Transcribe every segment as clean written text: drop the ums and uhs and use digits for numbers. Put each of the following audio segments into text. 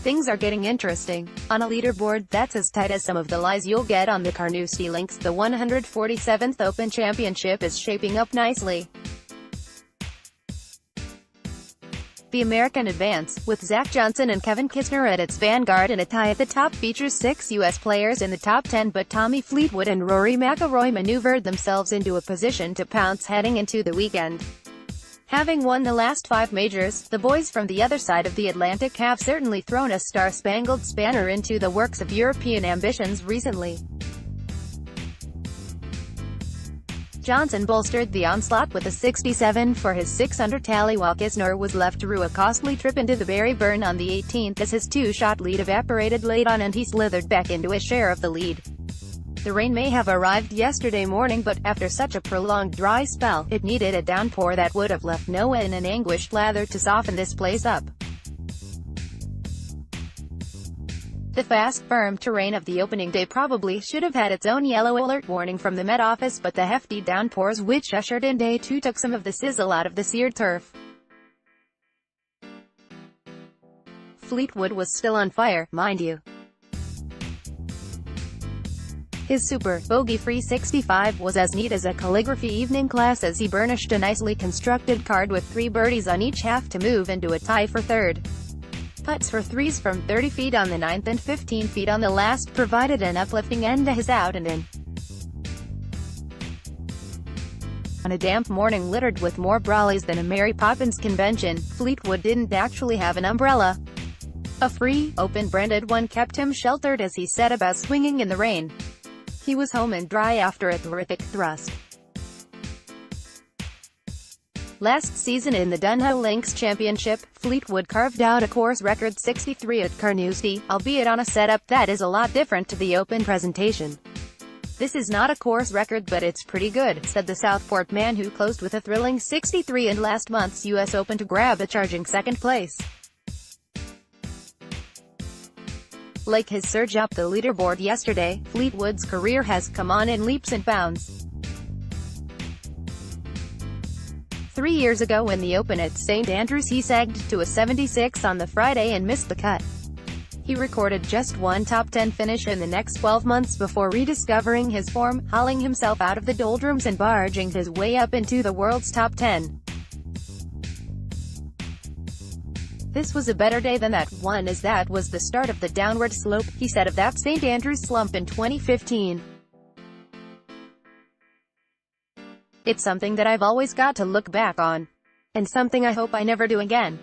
Things are getting interesting. On a leaderboard that's as tight as some of the lies you'll get on the Carnoustie links, the 147th Open Championship is shaping up nicely. The American advance, with Zach Johnson and Kevin Kisner at its vanguard in a tie at the top, features 6 U.S. players in the top 10, but Tommy Fleetwood and Rory McIlroy maneuvered themselves into a position to pounce heading into the weekend. Having won the last 5 majors, the boys from the other side of the Atlantic have certainly thrown a star-spangled spanner into the works of European ambitions recently. Johnson bolstered the onslaught with a 67 for his 6-under tally, while Kisner was left through a costly trip into the berry burn on the 18th as his 2-shot lead evaporated late on and he slithered back into his share of the lead. The rain may have arrived yesterday morning, but after such a prolonged dry spell, it needed a downpour that would have left Noah in an anguished lather to soften this place up. The fast, firm terrain of the opening day probably should have had its own yellow alert warning from the Met Office, but the hefty downpours which ushered in day 2 took some of the sizzle out of the seared turf. Fleetwood was still on fire, mind you. His super, bogey-free 65 was as neat as a calligraphy evening class as he burnished a nicely constructed card with 3 birdies on each half to move into a tie for third. Putts for threes from 30 feet on the 9th and 15 feet on the last provided an uplifting end to his out and in. On a damp morning littered with more brollies than a Mary Poppins convention, Fleetwood didn't actually have an umbrella. A free, open-branded one kept him sheltered as he set about swinging in the rain. He was home and dry after a terrific thrust. Last season in the Dunhill Links Championship, Fleetwood carved out a course record 63 at Carnoustie, albeit on a setup that is a lot different to the Open presentation. "This is not a course record, but it's pretty good," said the Southport man who closed with a thrilling 63 in last month's U.S. Open to grab a charging second place. Like his surge up the leaderboard yesterday, Fleetwood's career has come on in leaps and bounds. 3 years ago in the Open at St Andrews he sagged to a 76 on the Friday and missed the cut. He recorded just one top 10 finish in the next 12 months before rediscovering his form, hauling himself out of the doldrums and barging his way up into the world's top 10. "This was a better day than that one, as that was the start of the downward slope," he said of that St Andrews slump in 2015. "It's something that I've always got to look back on. And something I hope I never do again.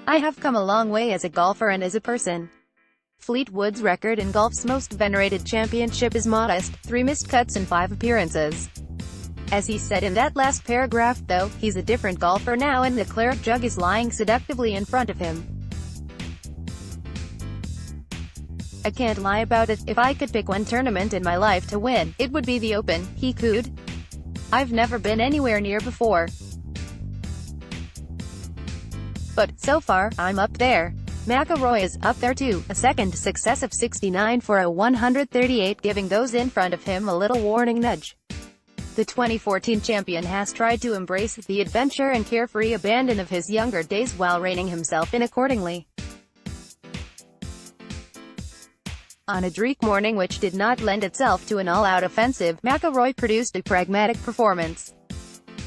I have come a long way as a golfer and as a person." Fleetwood's record in golf's most venerated championship is modest, 3 missed cuts and 5 appearances. As he said in that last paragraph, though, he's a different golfer now and the claret jug is lying seductively in front of him. "I can't lie about it, if I could pick one tournament in my life to win, it would be the Open," he cooed. "I've never been anywhere near before. But, so far, I'm up there." McIlroy is up there too, a second successive 69 for a 138, giving those in front of him a little warning nudge. The 2014 champion has tried to embrace the adventure and carefree abandon of his younger days while reining himself in accordingly. On a dreek morning which did not lend itself to an all-out offensive, McIlroy produced a pragmatic performance.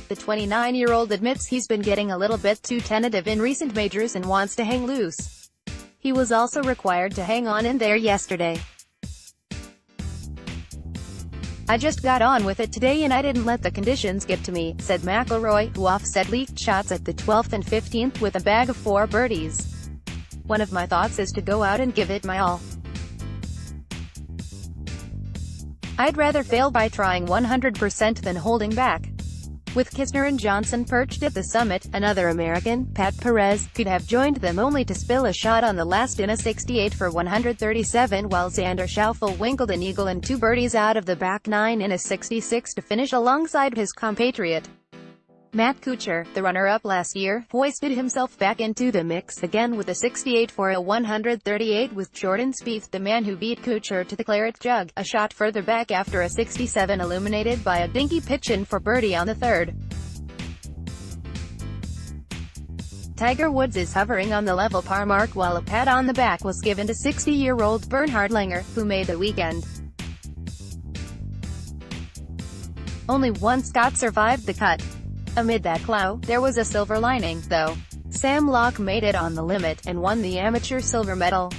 The 29-year-old admits he's been getting a little bit too tentative in recent majors and wants to hang loose. He was also required to hang on in there yesterday. "I just got on with it today and I didn't let the conditions get to me," said McIlroy, who offset leaked shots at the 12th and 15th with a bag of 4 birdies. "One of my thoughts is to go out and give it my all. I'd rather fail by trying 100% than holding back." With Kisner and Johnson perched at the summit, another American, Pat Perez, could have joined them only to spill a shot on the last in a 68 for 137, while Xander Schauffele winkled an eagle and 2 birdies out of the back 9 in a 66 to finish alongside his compatriot. Matt Kuchar, the runner-up last year, hoisted himself back into the mix again with a 68 for a 138, with Jordan Spieth, the man who beat Kuchar to the claret jug, a shot further back after a 67 illuminated by a dinky pitch-in for birdie on the 3rd. Tiger Woods is hovering on the level par mark, while a pat on the back was given to 60-year-old Bernhard Langer, who made the weekend. Only one Scot survived the cut. Amid that cloud, there was a silver lining, though. Sam Lock made it on the limit, and won the amateur silver medal.